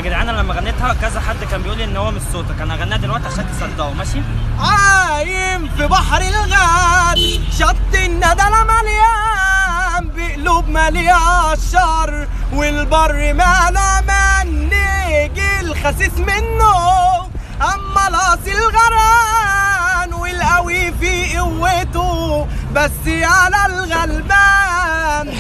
جدعان انا لما غنيتها كذا حد كان بيقول لي ان هو مش صوتك، انا هغنيها دلوقتي عشان تصدقوا. ماشي. عايم في بحر الغاد، شط الندى مليان بقلوب مليان الشر، والبر ماله من نيجي الخسيس منه، اما الاصيل غرقان والقوي في قوته، بس على الغلبان